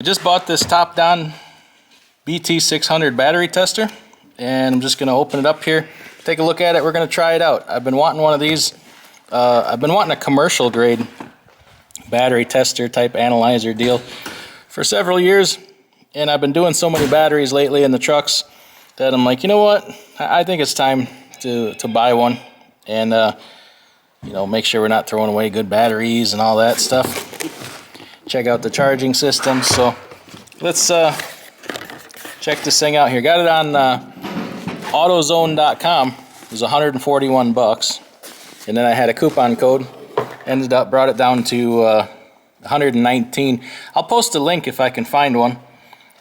I just bought this top-down BT600 battery tester, and I'm just going to open it up here, take a look at it. We're going to try it out. I've been wanting one of these. I've been wanting a commercial grade battery tester type analyzer deal for several years, and I've been doing so many batteries lately in the trucks that I'm like, you know what, I think it's time to buy one and you know, make sure we're not throwing away good batteries and all that stuff. Check out the charging system. So let's check this thing out here. Got it on AutoZone.com. It was 141 bucks, and then I had a coupon code. Brought it down to 119. I'll post a link if I can find one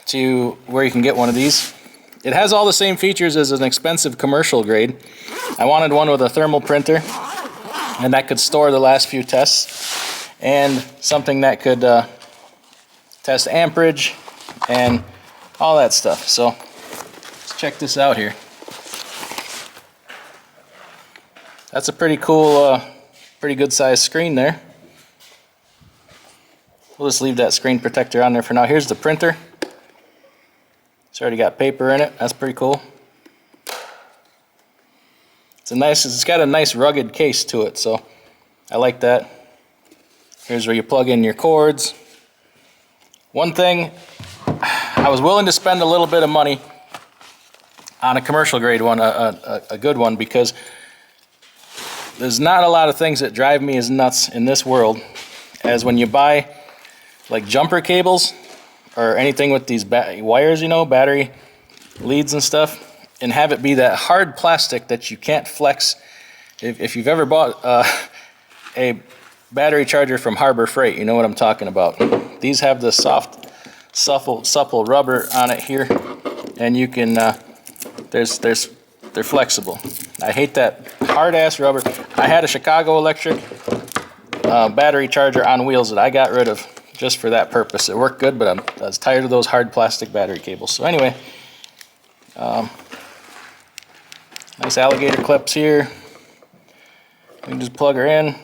to where you can get one of these. It has all the same features as an expensive commercial grade. I wanted one with a thermal printer, and that could store the last few tests, and something that could test amperage and all that stuff. So let's check this out here. That's a pretty cool, pretty good sized screen there. We'll just leave that screen protector on there for now. Here's the printer. It's already got paper in it. That's pretty cool. It's got a nice rugged case to it, so I like that. Here's where you plug in your cords. One thing, I was willing to spend a little bit of money on a commercial grade one, a good one, because there's not a lot of things that drive me as nuts in this world as when you buy like jumper cables or anything with these wires, you know, battery leads and stuff, and have it be that hard plastic that you can't flex. If you've ever bought a battery charger from Harbor Freight, you know what I'm talking about. These have the soft, supple rubber on it here, and you can, they're flexible. I hate that hard-ass rubber. I had a Chicago Electric battery charger on wheels that I got rid of just for that purpose. It worked good, but I was tired of those hard plastic battery cables. So anyway, nice alligator clips here. We can just plug her in.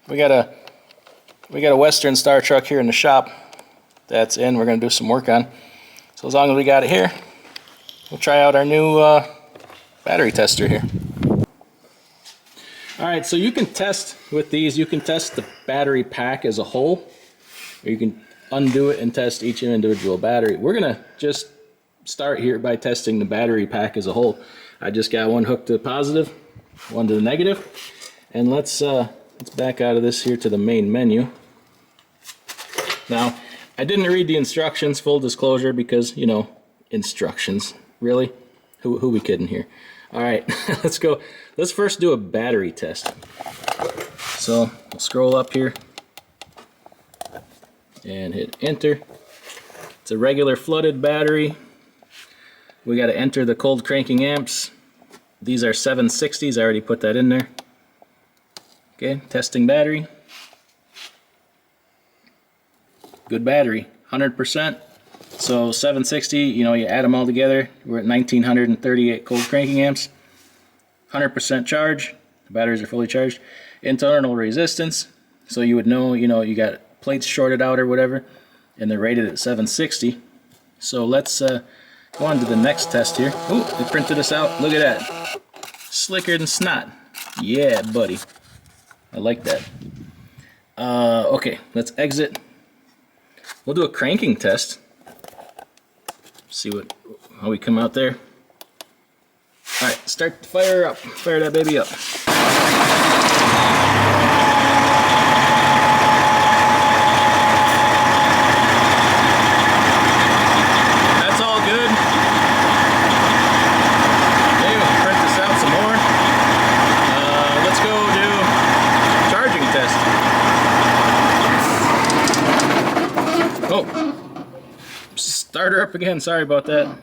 We got a Western Star truck here in the shop that's in. We're going to do some work on. So as long as we got it here, we'll try out our new battery tester here. All right, so you can test with these. You can test the battery pack as a whole, or you can undo it and test each individual battery. We're going to just start here by testing the battery pack as a whole. I just got one hooked to the positive, one to the negative, and let's back out of this here to the main menu. Now, I didn't read the instructions, full disclosure, because, you know, instructions. Really? Who we kidding here? All right, let's go. Let's first do a battery test. So, I'll scroll up here and hit enter. It's a regular flooded battery. We got to enter the cold cranking amps. These are 760s. I already put that in there. Okay, testing battery. Good battery, 100%. So 760, you know, you add them all together, we're at 1938 cold cranking amps. 100% charge, the batteries are fully charged. Internal resistance, so you would know, you know, you got plates shorted out or whatever, and they're rated at 760. So let's go on to the next test here. Oh, they printed this out, look at that. Slicker than snot. Yeah, buddy. I like that. Okay, let's exit. We'll do a cranking test. See how we come out there. All right, start the fire up. Fire that baby up. That's all good. Okay, we'll print this out some more. Let's go do charging test. Oh, start her up again. Sorry about that. Okay,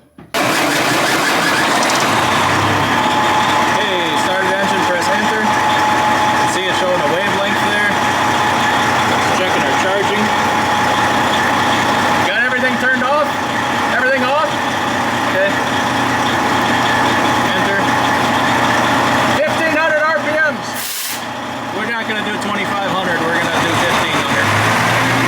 started engine. Press enter. You can see it showing a wavelength there. Checking our charging. Got everything turned off. Everything off. Okay. Enter. 1500 RPMs. We're not going to do 2500. We're going to do 1500.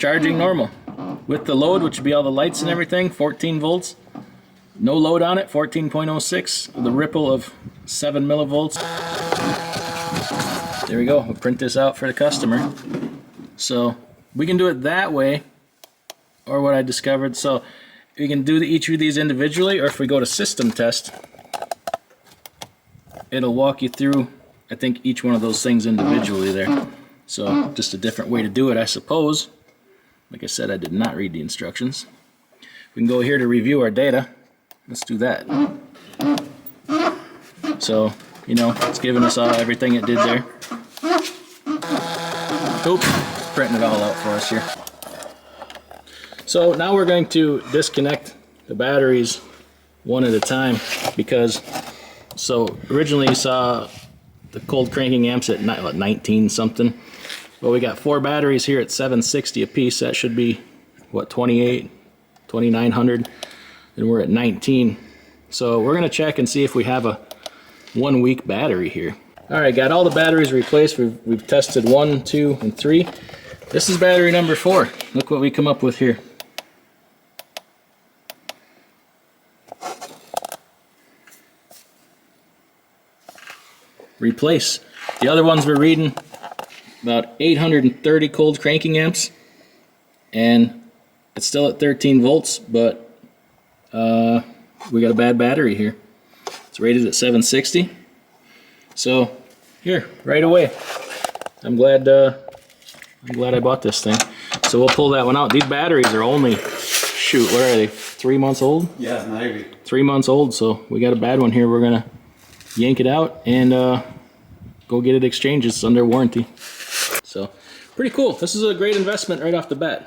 charging normal. With the load, which would be all the lights and everything, 14 volts. No load on it, 14.06. With a ripple of 7 millivolts. There we go. We'll print this out for the customer. So we can do it that way, or what I discovered. So you can do each of these individually, or if we go to system test, it'll walk you through, I think, each one of those things individually there. So just a different way to do it, I suppose. Like I said, I did not read the instructions. We can go here to review our data. Let's do that. So, you know, it's giving us everything it did there. Oops, printing it all out for us here. So now we're going to disconnect the batteries one at a time, because so originally you saw the cold cranking amps at 19 something. Well, we got 4 batteries here at 760 a piece. That should be what, 2900, and we're at 19. So we're gonna check and see if we have a 1 week battery here. All right, got all the batteries replaced. We've tested 1, 2, and 3. This is battery number 4. Look what we come up with here. Replace. The other ones we're reading about 830 cold cranking amps, and it's still at 13 volts, but we got a bad battery here. It's rated at 760. So here, right away, I'm glad I bought this thing. So we'll pull that one out. These batteries are only, shoot, what are they, 3 months old? Yeah, maybe. 3 months old, so we got a bad one here. We're gonna yank it out and go get it exchanged. It's under warranty. So pretty cool. This is a great investment right off the bat.